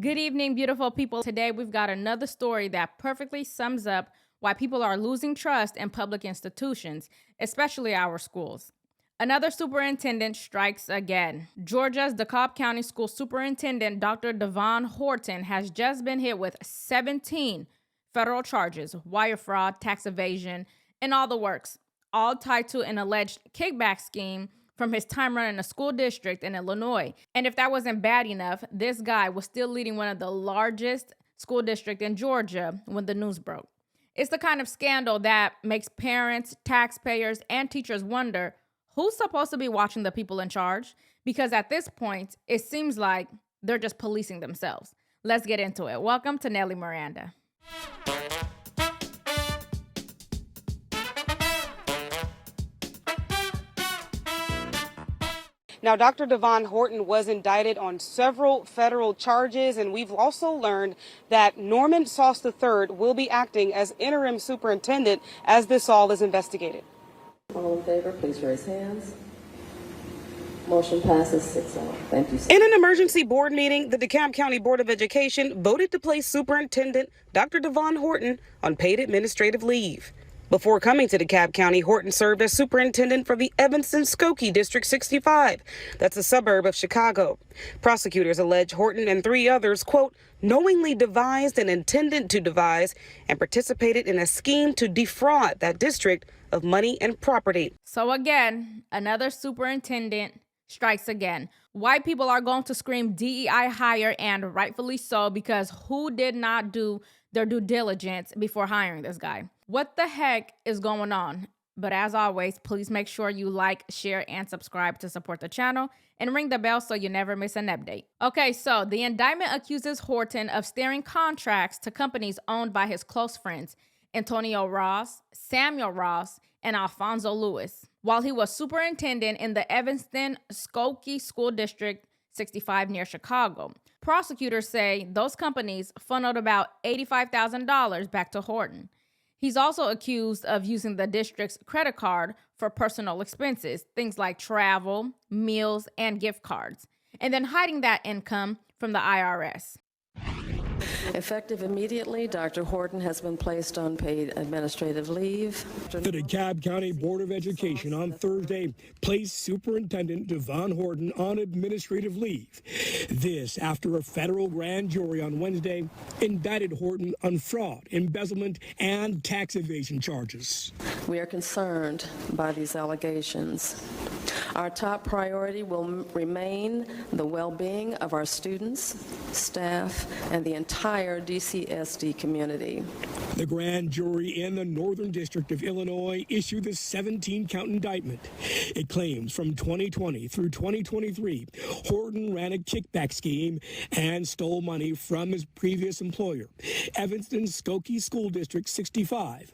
Good evening, beautiful people. Today we've got another story that perfectly sums up why people are losing trust in public institutions, especially our schools. Another superintendent strikes again. Georgia's DeKalb County School Superintendent Dr. Devon Horton has just been hit with 17 federal charges, wire fraud, tax evasion, and all the works, all tied to an alleged kickback scheme from his time running a school district in Illinois. And if that wasn't bad enough, this guy was still leading one of the largest school districts in Georgia when the news broke. It's the kind of scandal that makes parents, taxpayers, and teachers wonder who's supposed to be watching the people in charge? Because at this point, it seems like they're just policing themselves. Let's get into it. Welcome to Nellie Miranda. Now, Dr. Devon Horton was indicted on several federal charges, and we've also learned that Norman Sauce III will be acting as interim superintendent as this all is investigated. All in favor, please raise hands. Motion passes 6-0. Thank you, sir. In an emergency board meeting, the DeKalb County Board of Education voted to place Superintendent Dr. Devon Horton on paid administrative leave. Before coming to DeKalb County, Horton served as superintendent for the Evanston-Skokie District 65. That's a suburb of Chicago. Prosecutors allege Horton and three others, quote, knowingly devised and intended to devise and participated in a scheme to defraud that district of money and property. So again, another superintendent strikes again. White people are going to scream DEI hire, and rightfully so, because who did not do their due diligence before hiring this guy? What the heck is going on? But as always, please make sure you like, share, and subscribe to support the channel and ring the bell so you never miss an update. Okay, so the indictment accuses Horton of steering contracts to companies owned by his close friends, Antonio Ross, Samuel Ross, and Alfonso Lewis, while he was superintendent in the Evanston-Skokie School District 65 near Chicago. Prosecutors say those companies funneled about $85,000 back to Horton. He's also accused of using the district's credit card for personal expenses, things like travel, meals, and gift cards, and then hiding that income from the IRS. Effective immediately, Dr. Horton has been placed on paid administrative leave. The DeKalb County Board of Education on Thursday placed Superintendent Devon Horton on administrative leave. This after a federal grand jury on Wednesday indicted Horton on fraud, embezzlement, and tax evasion charges. We are concerned by these allegations. Our top priority will remain the well-being of our students, staff, and the entire DCSD community. The grand jury in the Northern District of Illinois issued the 17-count indictment. It claims from 2020 through 2023, Horton ran a kickback scheme and stole money from his previous employer, Evanston-Skokie School District 65.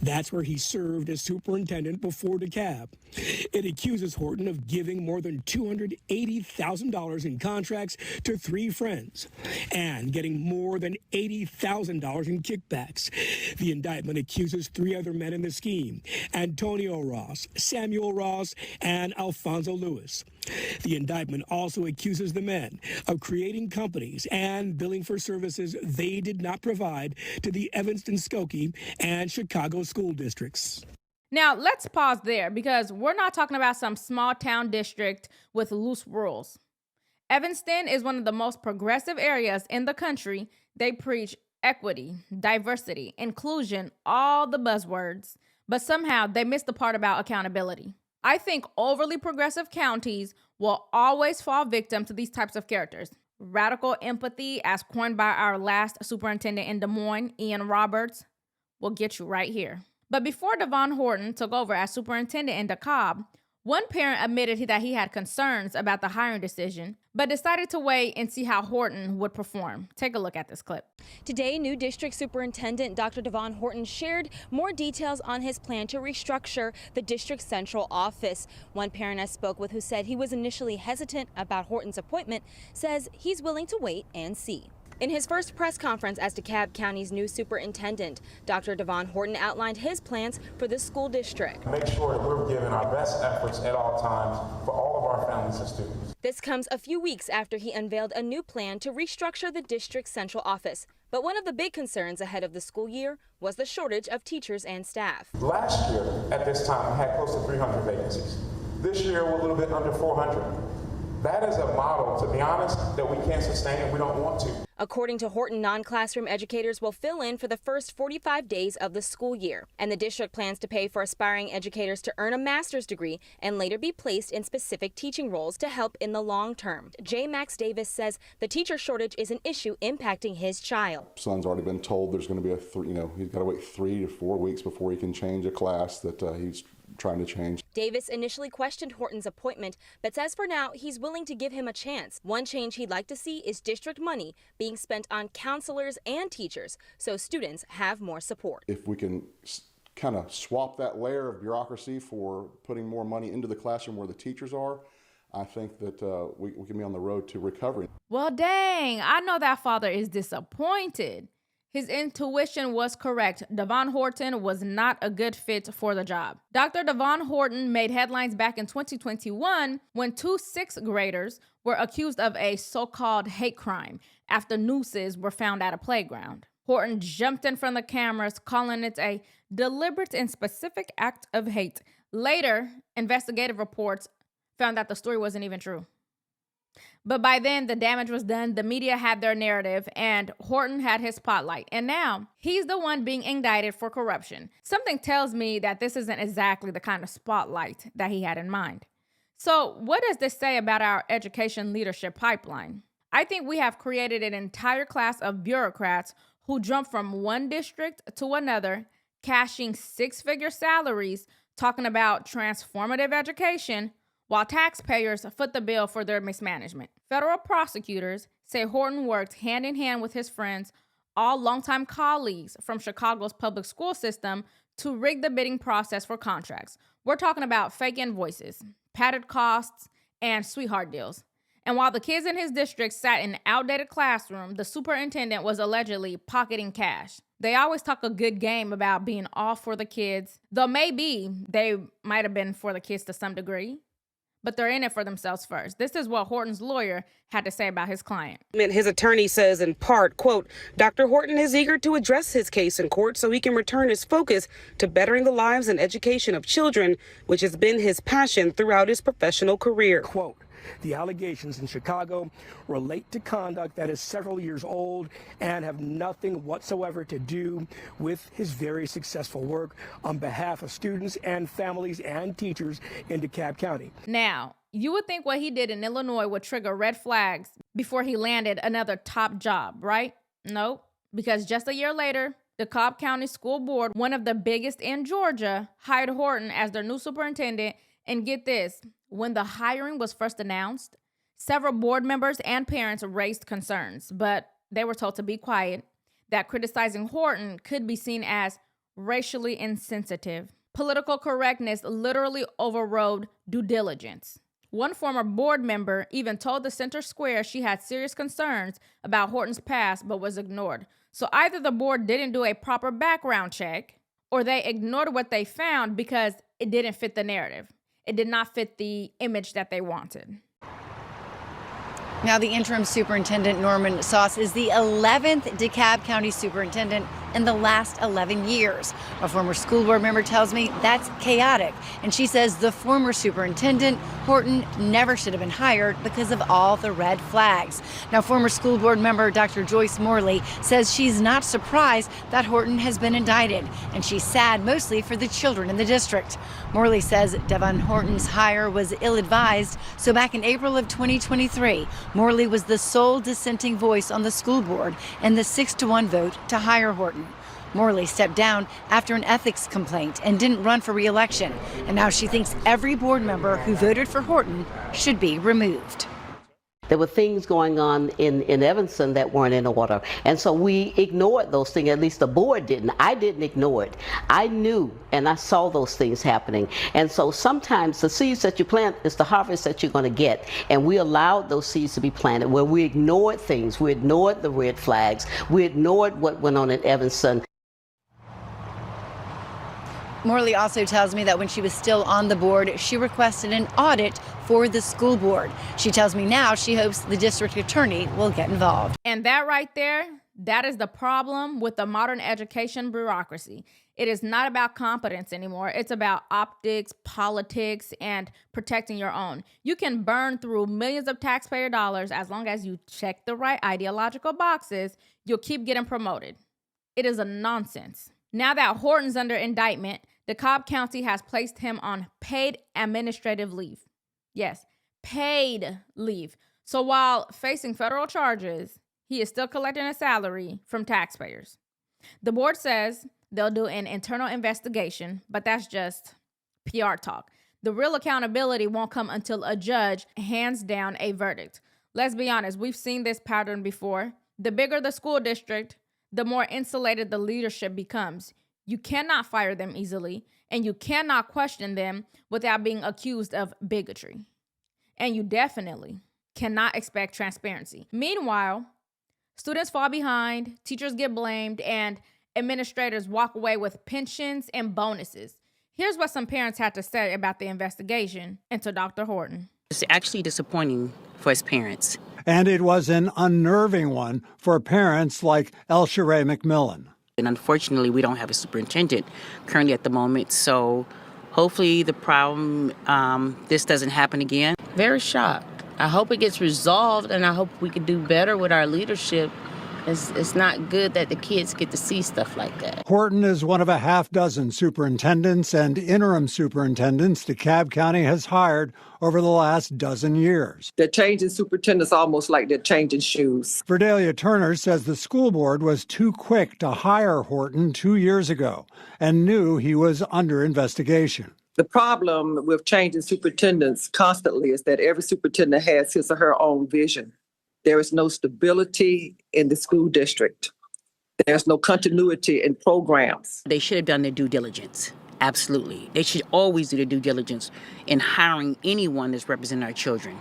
That's where he served as superintendent before DeKalb. It accuses Horton of giving more than $280,000 in contracts to three friends and getting more than $80,000 in kickbacks. The indictment accuses three other men in the scheme, Antonio Ross, Samuel Ross, and Alfonso Lewis. The indictment also accuses the men of creating companies and billing for services they did not provide to the Evanston-Skokie and Chicago school districts. Now, let's pause there because we're not talking about some small town district with loose rules. Evanston is one of the most progressive areas in the country. They preach equity, diversity, inclusion, all the buzzwords, but somehow they miss the part about accountability. I think overly progressive counties will always fall victim to these types of characters. Radical empathy, as coined by our last superintendent in Des Moines, Ian Roberts, will get you right here. But before Devon Horton took over as superintendent in DeKalb, one parent admitted that he had concerns about the hiring decision, but decided to wait and see how Horton would perform. Take a look at this clip. Today, new district superintendent Dr. Devon Horton shared more details on his plan to restructure the district's central office. One parent I spoke with who said he was initially hesitant about Horton's appointment says he's willing to wait and see. In his first press conference as DeKalb County's new superintendent, Dr. Devon Horton outlined his plans for the school district. Make sure that we're giving our best efforts at all times for all of our families and students. This comes a few weeks after he unveiled a new plan to restructure the district's central office. But one of the big concerns ahead of the school year was the shortage of teachers and staff. Last year, at this time, we had close to 300 vacancies. This year, we're a little bit under 400. That is a model, to be honest, that we can't sustain and we don't want to. According to Horton, non-classroom educators will fill in for the first 45 days of the school year. And the district plans to pay for aspiring educators to earn a master's degree and later be placed in specific teaching roles to help in the long term. J. Max Davis says the teacher shortage is an issue impacting his child. Son's already been told there's going to be he's got to wait 3 to 4 weeks before he can change a class that he's trying to change. Davis initially questioned Horton's appointment, but says for now he's willing to give him a chance. One change he'd like to see is district money being spent on counselors and teachers so students have more support. If we can kind of swap that layer of bureaucracy for putting more money into the classroom where the teachers are, I think that we can be on the road to recovery. Well, dang, I know that father is disappointed. His intuition was correct. Devon Horton was not a good fit for the job. Dr. Devon Horton made headlines back in 2021 when 2 6th graders were accused of a so-called hate crime after nooses were found at a playground. Horton jumped in front of the cameras, calling it a deliberate and specific act of hate. Later, investigative reports found that the story wasn't even true. But by then, the damage was done. The media had their narrative, and Horton had his spotlight. And now, he's the one being indicted for corruption. Something tells me that this isn't exactly the kind of spotlight that he had in mind. So, what does this say about our education leadership pipeline? I think we have created an entire class of bureaucrats who jump from one district to another, cashing 6-figure salaries, talking about transformative education, while taxpayers foot the bill for their mismanagement. Federal prosecutors say Horton worked hand in hand with his friends, all longtime colleagues from Chicago's public school system, to rig the bidding process for contracts. We're talking about fake invoices, padded costs, and sweetheart deals. And while the kids in his district sat in an outdated classroom, the superintendent was allegedly pocketing cash. They always talk a good game about being all for the kids, though maybe they might have been for the kids to some degree. But they're in it for themselves first. This is what Horton's lawyer had to say about his client. His attorney says in part, quote, Dr. Horton is eager to address his case in court so he can return his focus to bettering the lives and education of children, which has been his passion throughout his professional career. Quote, the allegations in Chicago relate to conduct that is several years old and have nothing whatsoever to do with his very successful work on behalf of students and families and teachers in DeKalb County. Now, you would think what he did in Illinois would trigger red flags before he landed another top job, right? Nope, because just a year later, the DeKalb County School Board, one of the biggest in Georgia, hired Horton as their new superintendent. And get this, when the hiring was first announced, several board members and parents raised concerns, but they were told to be quiet, that criticizing Horton could be seen as racially insensitive. Political correctness literally overrode due diligence. One former board member even told the Center Square she had serious concerns about Horton's past but was ignored. So either the board didn't do a proper background check or they ignored what they found because it didn't fit the narrative. It did not fit the image that they wanted. Now, the interim superintendent, Norman Sauce, is the 11th DeKalb County superintendent in the last 11 years. A former school board member tells me that's chaotic. And she says the former superintendent, Horton, never should have been hired because of all the red flags. Now, former school board member Dr. Joyce Morley says she's not surprised that Horton has been indicted. And she's sad mostly for the children in the district. Morley says Devon Horton's hire was ill-advised. So back in April of 2023, Morley was the sole dissenting voice on the school board in the 6-1 vote to hire Horton. Morley stepped down after an ethics complaint and didn't run for re-election. And now she thinks every board member who voted for Horton should be removed. There were things going on in Evanston that weren't in order. And so we ignored those things, at least the board didn't. I didn't ignore it. I knew and I saw those things happening. And so sometimes the seeds that you plant is the harvest that you're going to get. And we allowed those seeds to be planted where we ignored things. We ignored the red flags. We ignored what went on in Evanston. Morley also tells me that when she was still on the board, she requested an audit for the school board. She tells me now she hopes the district attorney will get involved. And that right there, that is the problem with the modern education bureaucracy. It is not about competence anymore. It's about optics, politics, and protecting your own. You can burn through millions of taxpayer dollars as long as you check the right ideological boxes. You'll keep getting promoted. It is a nonsense. Now that Horton's under indictment, DeKalb County has placed him on paid administrative leave. Yes, paid leave. So while facing federal charges, he is still collecting a salary from taxpayers. The board says they'll do an internal investigation, but that's just PR talk. The real accountability won't come until a judge hands down a verdict. Let's be honest, we've seen this pattern before. The bigger the school district, the more insulated the leadership becomes. You cannot fire them easily, and you cannot question them without being accused of bigotry. And you definitely cannot expect transparency. Meanwhile, students fall behind, teachers get blamed, and administrators walk away with pensions and bonuses. Here's what some parents had to say about the investigation into Dr. Horton. It's actually disappointing for his parents. And it was an unnerving one for parents like Elsheree McMillan. And unfortunately, we don't have a superintendent currently at the moment. So hopefully the problem, this doesn't happen again. Very shocked. I hope it gets resolved, and I hope we can do better with our leadership. It's not good that the kids get to see stuff like that. Horton is one of a half dozen superintendents and interim superintendents DeKalb County has hired over the last dozen years. They're changing superintendents almost like they're changing shoes. Verdelia Turner says the school board was too quick to hire Horton 2 years ago and knew he was under investigation. The problem with changing superintendents constantly is that every superintendent has his or her own vision. There is no stability in the school district. There's no continuity in programs. They should have done their due diligence. Absolutely. They should always do their due diligence in hiring anyone that's representing our children.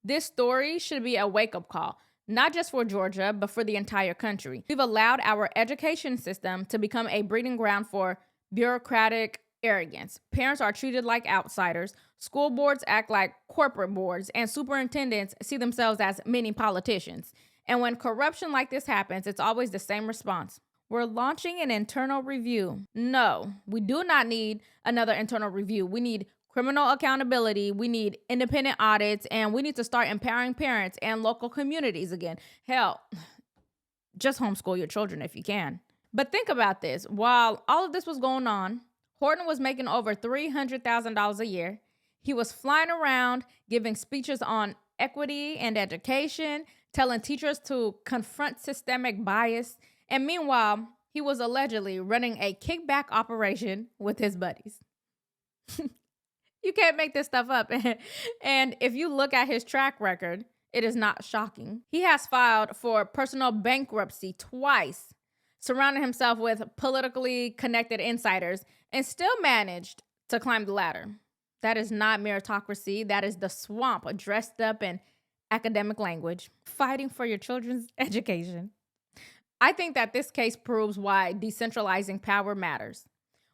This story should be a wake-up call, not just for Georgia, but for the entire country. We've allowed our education system to become a breeding ground for bureaucratic arrogance. Parents are treated like outsiders. School boards act like corporate boards, and superintendents see themselves as mini politicians. And when corruption like this happens, it's always the same response. We're launching an internal review. No, we do not need another internal review. We need criminal accountability. We need independent audits, and we need to start empowering parents and local communities again. Hell, just homeschool your children if you can. But think about this. While all of this was going on, Horton was making over $300,000 a year. He was flying around, giving speeches on equity and education, telling teachers to confront systemic bias. And meanwhile, he was allegedly running a kickback operation with his buddies. You can't make this stuff up. And if you look at his track record, it is not shocking. He has filed for personal bankruptcy twice, surrounding himself with politically connected insiders, and still managed to climb the ladder. That is not meritocracy. That is the swamp dressed up in academic language, fighting for your children's education. I think that this case proves why decentralizing power matters.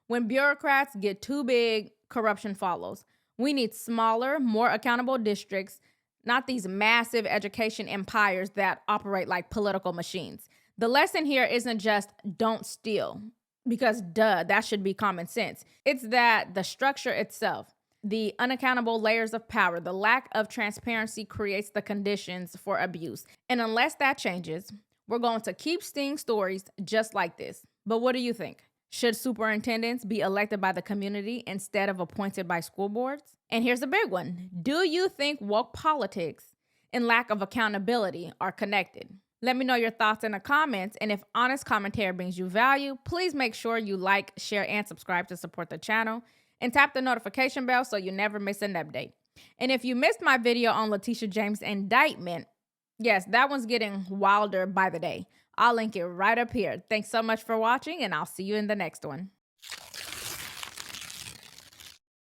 When bureaucrats get too big, corruption follows. We need smaller, more accountable districts, not these massive education empires that operate like political machines. The lesson here isn't just don't steal, because that should be common sense. It's that the structure itself, the unaccountable layers of power, the lack of transparency creates the conditions for abuse. And unless that changes, we're going to keep seeing stories just like this. But what do you think? Should superintendents be elected by the community instead of appointed by school boards? And here's a big one. Do you think woke politics and lack of accountability are connected? Let me know your thoughts in the comments, and if honest commentary brings you value, please make sure you like, share, and subscribe to support the channel, and tap the notification bell so you never miss an update. And if you missed my video on Letitia James' indictment, yes, that one's getting wilder by the day. I'll link it right up here. Thanks so much for watching, and I'll see you in the next one.